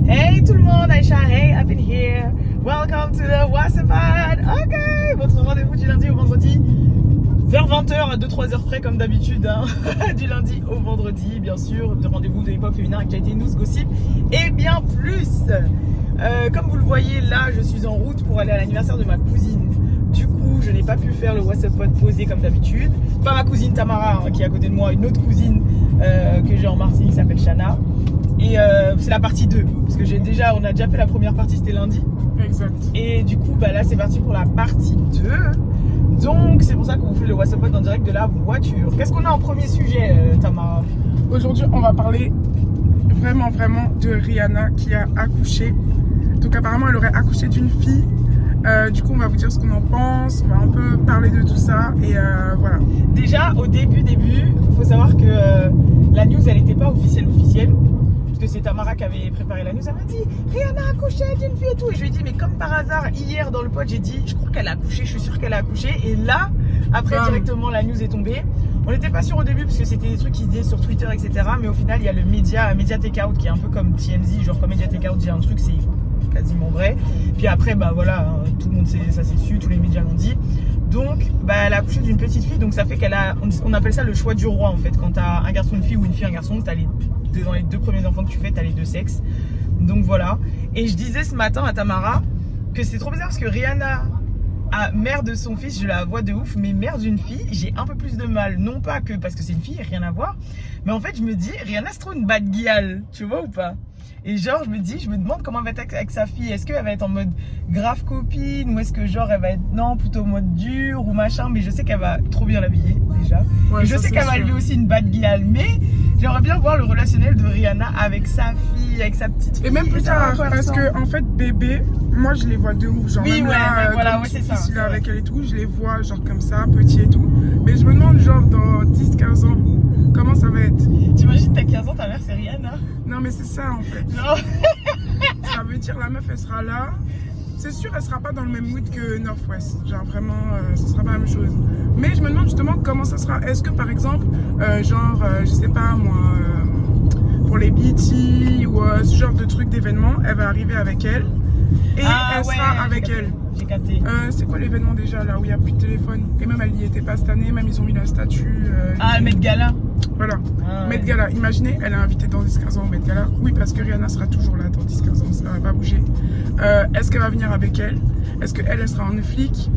Hey tout le monde, Aïcha, hey, I've been here. Welcome to the WhatsApp. Ok, votre rendez-vous du lundi au vendredi. Vers 20h à 2-3 heures près comme d'habitude, hein. Du lundi au vendredi, bien sûr, de rendez-vous de hip-hop féminin, actualité, news, gossip et bien plus. Comme vous le voyez là, je suis en route pour aller à l'anniversaire de ma cousine. Du coup, je n'ai pas pu faire le WhatsApp posé comme d'habitude. Pas ma cousine Tamara, hein, qui est à côté de moi, une autre cousine que j'ai en Martinique qui s'appelle Shana. Et c'est la partie 2, parce que on a déjà fait la première partie, c'était lundi. Exact. Et du coup, là c'est parti pour la partie 2. Donc c'est pour ça qu'on vous fait le WhatsApp en direct de la voiture. Qu'est-ce qu'on a en premier sujet, Tamara? Aujourd'hui, on va parler vraiment de Rihanna qui a accouché. Donc apparemment, elle aurait accouché d'une fille. Du coup, on va vous dire ce qu'on en pense. On va un peu parler de tout ça. Et voilà. Déjà, au début, il faut savoir que la news, elle n'était pas officielle. Parce que c'est Tamara qui avait préparé la news. Elle m'a dit Rihanna a accouché d'une fille et tout. Et je lui ai dit, mais comme par hasard, hier dans le pod, j'ai dit, je crois qu'elle a accouché, je suis sûre qu'elle a accouché. Et là, après, directement, la news est tombée. On n'était pas sûr au début parce que c'était des trucs qui se disaient sur Twitter, etc. Mais au final, il y a le Media Takeout qui est un peu comme TMZ. Genre, comme Media Takeout dit un truc, c'est quasiment vrai. Puis après, voilà, hein, tout le monde ça s'est su, tous les médias l'ont dit. Donc, elle a accouché d'une petite fille. Donc, ça fait on appelle ça le choix du roi en fait. Quand t'as un garçon, une fille ou une fille, un garçon, dans les deux premiers enfants que tu fais, t'as les deux sexes. Donc voilà. Et je disais ce matin à Tamara que c'est trop bizarre parce que Rihanna, mère de son fils, je la vois de ouf, mais mère d'une fille, j'ai un peu plus de mal. Non pas que parce que c'est une fille, rien à voir. Mais en fait, je me dis, Rihanna, c'est trop une bad girl. Tu vois ou pas? Et genre, je me demande comment elle va être avec sa fille. Est-ce qu'elle va être en mode grave copine ou est-ce que genre elle va être, non, plutôt mode dur ou machin. Mais je sais qu'elle va trop bien l'habiller déjà. Ouais, et je sais qu'elle va élever aussi une bad girl. Mais j'aimerais bien voir le relationnel de Rihanna avec sa fille, avec sa petite fille. Et même plus tard, parce que en fait, bébé, moi je les vois de ouf. Genre, oui, même là, voilà, c'est ça. Il est avec elle et tout, je les vois genre comme ça, petit et tout. Mais je me demande, genre, dans 10-15 ans, comment ça va être? T'imagines, t'as 15 ans, ta mère c'est Rihanna? Non, mais c'est ça en fait. Non. Ça veut dire la meuf elle sera là. C'est sûr elle sera pas dans le même mood que Northwest. Genre vraiment ce sera pas la même chose. Mais je me demande justement comment ça sera. Est-ce que par exemple je sais pas moi pour les BET ou ce genre de truc d'événement, elle va arriver avec elle et elle sera avec elle. J'ai capté. C'est quoi l'événement déjà là où il n'y a plus de téléphone? Et même elle n'y était pas cette année, même ils ont mis la statue. Le Met Gala. Voilà, ouais. Met Gala. Imaginez, elle est invitée dans 10-15 ans au Met Gala. Oui, parce que Rihanna sera toujours là dans 10-15 ans, ça va pas bouger. Est-ce qu'elle va venir avec elle? Est-ce qu'elle sera en flic?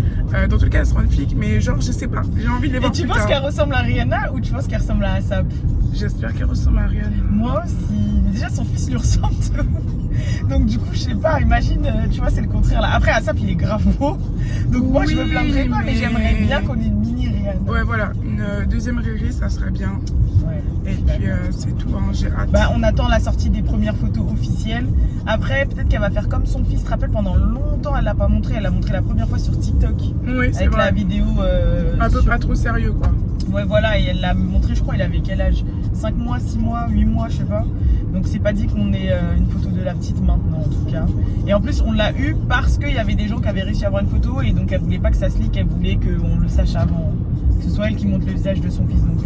Dans tout le cas, elle sera en flic, mais genre, je sais pas. J'ai envie de les voir. Et tu penses qu'elle ressemble à Rihanna ou tu penses qu'elle ressemble à ASAP? J'espère qu'elle ressemble à Rihanna. Moi aussi. Mais déjà, son fils lui ressemble de ouf. Donc, du coup, je sais pas, imagine, tu vois, c'est le contraire là. Après, ASAP, il est grave beau. Donc, moi, je me plaindrais pas, mais j'aimerais bien qu'on ait une mini Rihanna. Ouais, voilà. Une deuxième Riri, ça serait bien. Ouais. Et puis, c'est tout, hein, j'ai hâte. On attend la sortie des premières photos officielles. Après, peut-être qu'elle va faire comme son fils. Tu te rappelles, pendant longtemps, elle l'a pas montré. Elle l'a montré la première fois sur TikTok. Oui, c'est avec vrai. la vidéo. Un peu pas trop sérieux, quoi. Ouais, voilà. Et elle l'a montré, je crois, il avait quel âge? 5 mois, 6 mois, 8 mois, je sais pas. Donc, c'est pas dit qu'on ait une photo de la petite maintenant, en tout cas. Et en plus, on l'a eu parce qu'il y avait des gens qui avaient réussi à avoir une photo. Et donc, elle voulait pas que ça se leak. Elle voulait qu'on le sache avant. Que ce soit elle qui montre le visage de son fils. Donc,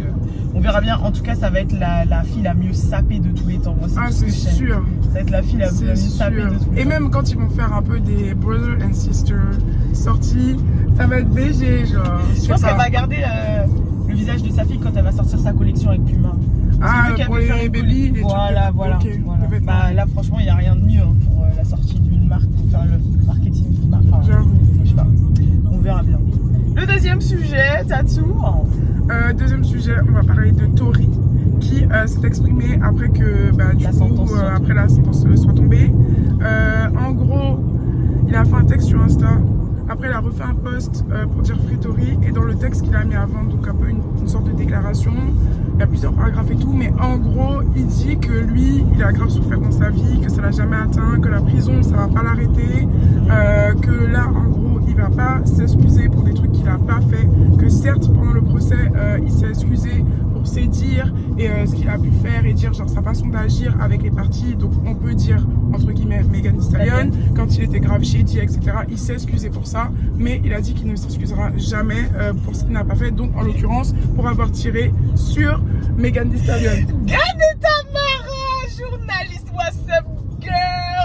on verra bien. En tout cas, ça va être la fille la mieux sapée de tous les temps. Moi, c'est sûr. Ça va être la fille la mieux sapée de tous les temps. Et même quand ils vont faire un peu des brother and sister sorties, ça va être BG, genre. Je pense qu'elle va garder le visage de sa fille quand elle va sortir sa collection avec Puma. Pour les baby, les voilà. Okay, là, franchement, il n'y a rien de mieux pour la sortie d'une marque, pour faire le marketing d'une marque. J'avoue. Je sais pas. On verra bien. Le deuxième sujet, Tatou. Deuxième sujet, on va parler de Tory qui s'est exprimé après que après la sentence soit tombée. En gros, il a fait un texte sur Insta. Après, il a refait un post pour dire Free Tory. Et dans le texte qu'il a mis avant, donc un peu une sorte de déclaration, il y a plusieurs paragraphes et tout. Mais en gros, il dit que lui, il a grave souffert dans sa vie, que ça l'a jamais atteint, que la prison, ça va pas l'arrêter. Que là, en gros, il va pas s'excuser pour des trucs qu'il a pas fait. Que certes, pendant le procès, il s'est excusé pour ses dires et ce qu'il a pu faire et dire genre sa façon d'agir avec les parties. Donc on peut dire entre guillemets Megan Thee Stallion quand il était grave shady, etc. Il s'est excusé pour ça, mais il a dit qu'il ne s'excusera jamais pour ce qu'il n'a pas fait. Donc en l'occurrence pour avoir tiré sur Megan Thee Stallion. Gade Tamara, journaliste WhatsApp girl.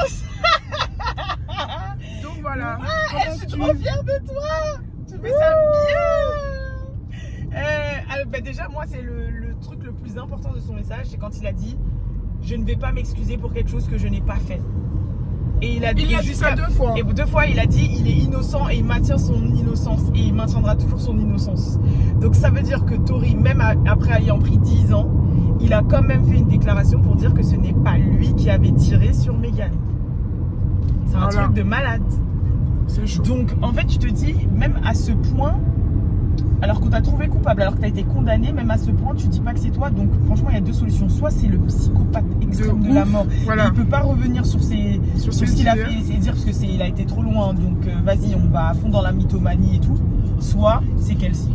c'est le truc le plus important de son message, c'est quand il a dit « Je ne vais pas m'excuser pour quelque chose que je n'ai pas fait ». Et il a dit ça 2 fois. Et 2 fois, il a dit il est innocent et il maintient son innocence. Et il maintiendra toujours son innocence. Donc ça veut dire que Tory, même après ayant pris 10 ans, il a quand même fait une déclaration pour dire que ce n'est pas lui qui avait tiré sur Meghan. C'est un truc de malade. C'est chaud. Donc en fait, tu te dis, même à ce point, alors qu'on t'a trouvé coupable, alors que t'as été condamné, même à ce point, tu dis pas que c'est toi. Donc franchement, il y a 2 solutions. Soit c'est le psychopathe extrême de la mort. Voilà. Il peut pas revenir sur ce qu'il a fait et ses dires parce que il a été trop loin. Donc vas-y, on va à fond dans la mythomanie et tout. Soit c'est Kelsey.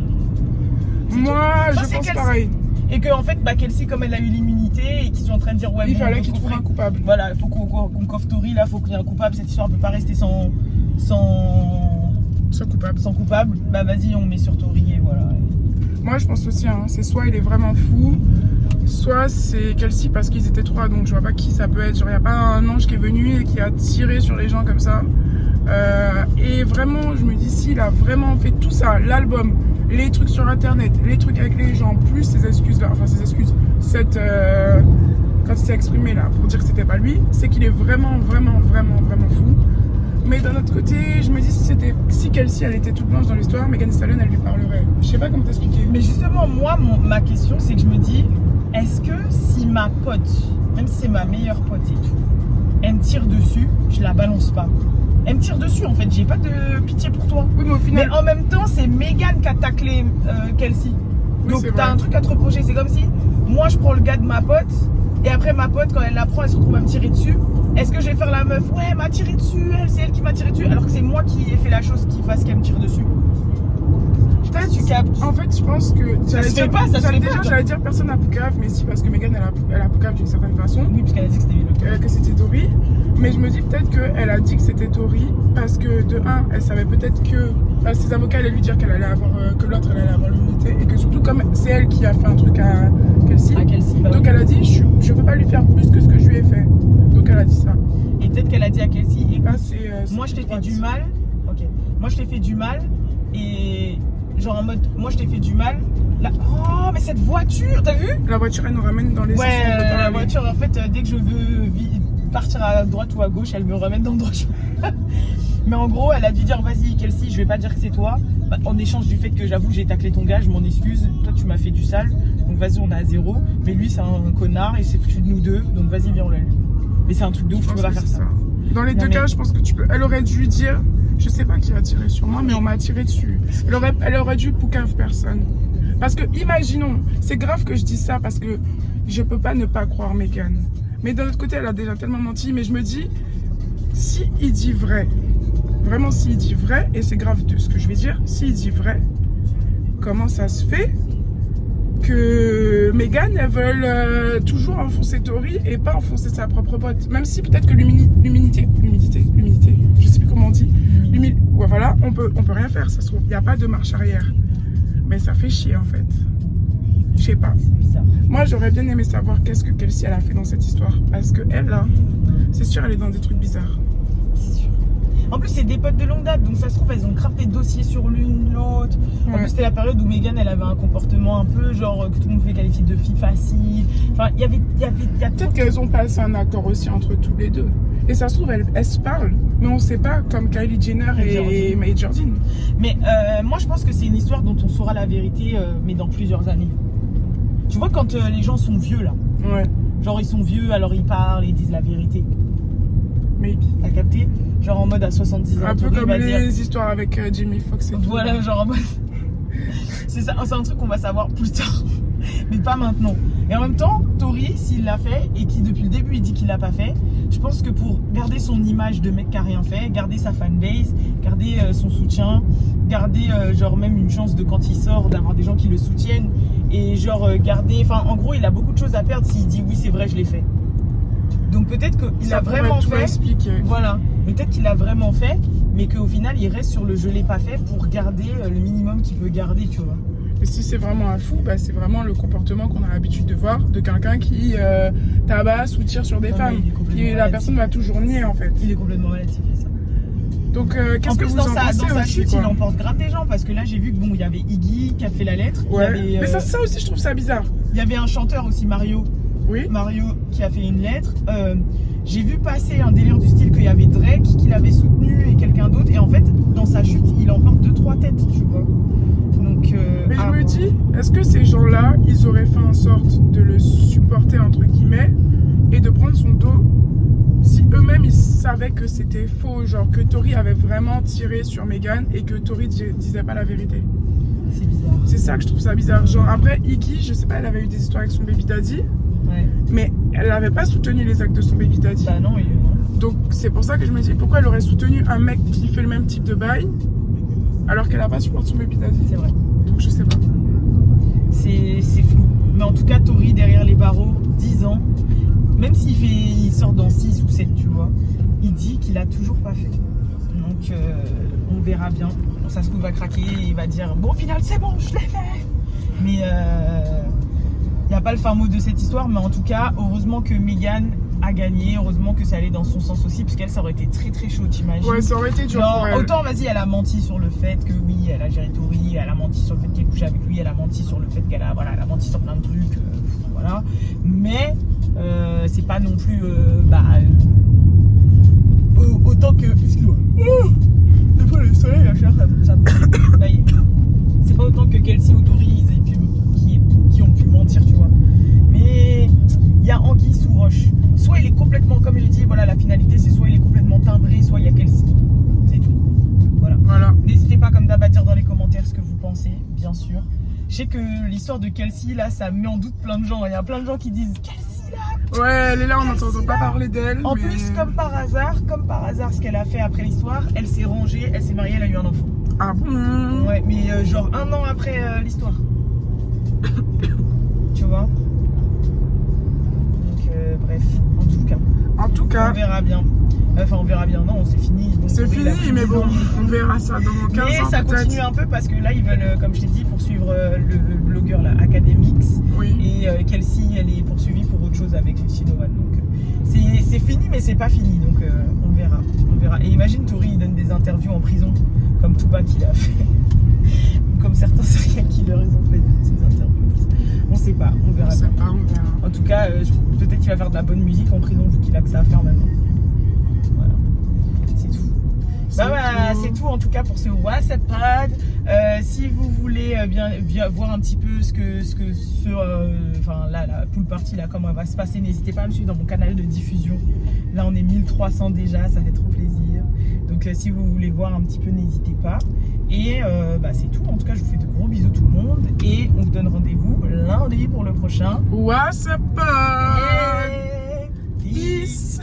Moi, je pense pareil. Et que en fait, Kelsey, comme elle a eu l'immunité et qu'ils sont en train de dire ouais, il fallait qu'il trouve un coupable. Voilà, il faut qu'on coffre Tory là, il faut qu'il y ait un coupable. Cette histoire ne peut pas rester sans coupable. Bah vas-y, on met sur Tory et voilà. Moi, je pense aussi, hein, c'est soit il est vraiment fou, soit c'est Kelsey parce qu'ils étaient 3, donc je vois pas qui ça peut être. Genre, il n'y a pas un ange qui est venu et qui a tiré sur les gens comme ça. Et vraiment, je me dis, s'il a vraiment fait tout ça, l'album, les trucs sur internet, les trucs avec les gens, plus ces excuses là, quand il s'est exprimé là pour dire que c'était pas lui, c'est qu'il est vraiment fou. Mais d'un autre côté, je me dis, si Kelsey elle était toute blanche dans l'histoire, Megan Thee Stallion elle lui parlerait. Je sais pas comment t'expliquer. Mais justement, moi, ma question c'est que je me dis, est-ce que si ma pote, même si c'est ma meilleure pote et tout, elle me tire dessus, je la balance pas. Elle me tire dessus en fait, j'ai pas de pitié pour toi. Oui, mais au final. Mais en même temps, c'est Megan qui a taclé Kelsey. Oui, donc t'as un truc à te reprocher. C'est comme si moi je prends le gars de ma pote et après ma pote, quand elle l'apprend, elle se retrouve à me tirer dessus. Est-ce que je vais faire la meuf? Ouais, elle m'a tiré dessus, c'est elle qui m'a tiré dessus, alors que c'est moi qui ai fait la chose qui fasse qu'elle me tire dessus. Je sais pas si tu captes. En fait, je pense que. J'allais dire personne à Poucave, mais si, parce que Megan elle a Poucave d'une certaine façon. Oui, puisqu'elle a dit que c'était que c'était Tory. Mais je me dis peut-être qu'elle a dit que c'était Tory parce que de 1, elle savait peut-être que ses avocats allaient lui dire qu'elle allait avoir, que l'autre elle allait avoir l'immunité et que surtout comme c'est elle qui a fait un truc à Kelsey. Donc elle a dit je peux pas lui faire plus que ce que je lui ai fait. Donc elle a dit ça. Et peut-être qu'elle a dit à Kelsey, écoute, moi je t'ai fait droite. du mal. Ok. Moi je t'ai fait du mal et genre en mode moi je t'ai fait du mal. Là, oh mais cette voiture, t'as vu? La voiture elle nous ramène dans les sens. Ouais, la voiture en fait dès que je veux partir à droite ou à gauche, elle me ramène dans le droit chemin. Mais en gros, elle a dû dire vas-y Kelsey, je vais pas dire que c'est toi. En échange du fait que j'avoue j'ai taclé ton gars, je m'en excuse. Toi tu m'as fait du sale, donc vas-y on est à 0. Mais lui c'est un connard et c'est foutu de nous deux, donc vas-y viens on l'allume. Mais c'est un truc de ouf, tu peux pas faire ça. Dans les deux cas, je pense que tu peux. Elle aurait dû dire, je sais pas qui a tiré sur moi, mais on m'a tiré dessus. Elle aurait dû poucave personne. Parce que imaginons, c'est grave que je dise ça parce que je peux pas ne pas croire Megan. Mais d'un autre côté, elle a déjà tellement menti. Mais je me dis, si il dit vrai, vraiment s'il dit vrai, et c'est grave de ce que je vais dire, s'il dit vrai, comment ça se fait que Megan, elle veut toujours enfoncer Tory et pas enfoncer sa propre pote? Même si peut-être que l'humilité, je sais plus comment on dit, ouais, voilà, on peut rien faire, ça se trouve, il n'y a pas de marche arrière. Mais ça fait chier en fait. Je sais pas. Moi, j'aurais bien aimé savoir qu'est-ce que Kelsey elle a fait dans cette histoire. Parce que elle, là, c'est sûr, elle est dans des trucs bizarres. C'est sûr. En plus, c'est des potes de longue date, donc ça se trouve, elles ont crapé des dossiers sur l'une, l'autre. En plus, c'était la période où Megan, elle avait un comportement un peu genre que tout le monde pouvait qualifier de fille facile. Enfin, il y a peut-être qu'elles ont passé un accord aussi entre tous les deux. Et ça se trouve, elles se parlent, mais on sait pas, comme Kylie Jenner et May Jordyn. Mais moi, je pense que c'est une histoire dont on saura la vérité, mais dans plusieurs années. Tu vois, quand les gens sont vieux, là. Ouais. Genre, ils sont vieux, alors ils parlent et ils disent la vérité. Maybe. T'as capté? Genre en mode à 70 ans. Un peu comme les histoires avec Jamie Foxx et tout. Voilà, genre en mode... c'est ça, c'est un truc qu'on va savoir plus tard. Mais pas maintenant. Et en même temps, Tory, s'il l'a fait, et qui depuis le début il dit qu'il l'a pas fait, je pense que pour garder son image de mec qui a rien fait, garder sa fanbase, garder son soutien, garder genre même une chance de quand il sort, d'avoir des gens qui le soutiennent, et genre garder... Enfin, en gros, il a beaucoup de choses à perdre s'il dit oui, c'est vrai, je l'ai fait. Donc peut-être qu'il a vraiment fait. Expliquer. Voilà. Peut-être qu'il a vraiment fait, mais qu'au final, il reste sur le je l'ai pas fait pour garder le minimum qu'il peut garder, tu vois. Et si c'est vraiment un fou, bah c'est vraiment le comportement qu'on a l'habitude de voir de quelqu'un qui tabasse ou tire sur des femmes. Et la personne va toujours nier en fait. Il est complètement malade s'il fait ça. Donc, qu'est-ce En que plus, vous dans en pensez sa aussi, chute, quoi. il emporte grave des gens parce que là, j'ai vu que bon, il y avait Iggy qui a fait la lettre. Ouais. Il y avait, Mais ça aussi, je trouve ça bizarre. il y avait un chanteur aussi, Mario. Oui. Mario qui a fait une lettre. J'ai vu passer un délire du style qu'il y avait Drake qui l'avait soutenu et quelqu'un d'autre. Et en fait, dans sa chute, il emporte 2-3 têtes, tu vois. Donc, mais je me dis, est-ce que ces gens-là, ils auraient fait en sorte de le supporter, entre guillemets, et de prendre son dos si eux-mêmes ils savaient que c'était faux, genre que Tory avait vraiment tiré sur Meghan et que Tory disait pas la vérité. c'est bizarre. C'est ça que je trouve ça bizarre. Genre après, Iggy, je sais pas, elle avait eu des histoires avec son baby daddy, Ouais. mais elle n'avait pas soutenu les actes de son baby daddy. Bah non, non. Donc c'est pour ça que je me dis, pourquoi elle aurait soutenu un mec qui fait le même type de bail alors qu'elle a pas supporté son baby daddy. C'est vrai. Donc je sais pas. C'est flou. Mais en tout cas, Tory derrière les barreaux, 10 ans, même il sort dans 6 ou 7, tu vois, il dit qu'il a toujours pas fait. Donc on verra bien. Ça se trouve, va craquer et il va dire bon, au final, c'est bon, je l'ai fait. Mais il n'y a pas le fin mot de cette histoire. Mais en tout cas, heureusement que Meghan a gagné. Heureusement que ça allait dans son sens aussi, parce qu'elle, ça aurait été très très chaud, t'imagines. Ouais, ça aurait été dur pour elle. Autant, vas-y, elle a menti sur le fait que oui, elle a géré Tory, elle a menti sur le fait qu'elle couchait avec lui, elle a menti sur le fait qu'elle a, voilà, elle a menti sur plein de trucs, voilà. Mais c'est pas non plus, autant que, excuse-moi, des fois le soleil, la chaleur, ça me là, c'est pas autant que Kelsey ou Tory qui ont pu mentir, tu vois. Mais il y a anguille sous roche. Soit il est complètement, comme j'ai dit, voilà, la finalité c'est soit il est complètement timbré, soit il y a Kelsey. C'est tout. Voilà. N'hésitez pas comme d'hab à dire dans les commentaires ce que vous pensez, bien sûr. Je sais que l'histoire de Kelsey là, ça met en doute plein de gens. Il y a plein de gens qui disent Kelsey là. Ouais, elle est là, on n'entend pas parler d'elle. En mais... plus, comme par hasard, ce qu'elle a fait après l'histoire, elle s'est rangée, elle s'est mariée, elle a eu un enfant. Ah bon? Ouais, mais genre 1 an après l'histoire. Tu vois? Donc bref, en tout cas, on verra bien. Enfin, on verra bien, non, c'est fini. C'est fini, mais bon, on verra ça dans 15 ans. Mais ça continue un peu parce que là, ils veulent, comme je t'ai dit, poursuivre le blogueur là, Academix. Oui. Et Kelsey, elle est poursuivie pour autre chose avec Lucy Novan. Donc c'est fini, mais c'est pas fini. Donc on verra. Et imagine, Tory, il donne des interviews en prison, comme Tupac il a fait. Comme certains serial killers, ils ont fait des petites interviews. On sait pas, on verra. En tout cas, peut-être qu'il va faire de la bonne musique en prison vu qu'il a que ça à faire maintenant. Voilà, c'est tout. C'est tout en tout cas pour ce WhatsApp Pod. Si vous voulez bien voir un petit peu la pool party là, comment elle va se passer, n'hésitez pas à me suivre dans mon canal de diffusion. Là on est 1300 déjà, ça fait trop plaisir. Donc si vous voulez voir un petit peu, n'hésitez pas. Et c'est tout. En tout cas, je vous fais de gros bisous tout le monde. Et on vous donne rendez-vous lundi pour le prochain WhatsApp Pod. Peace.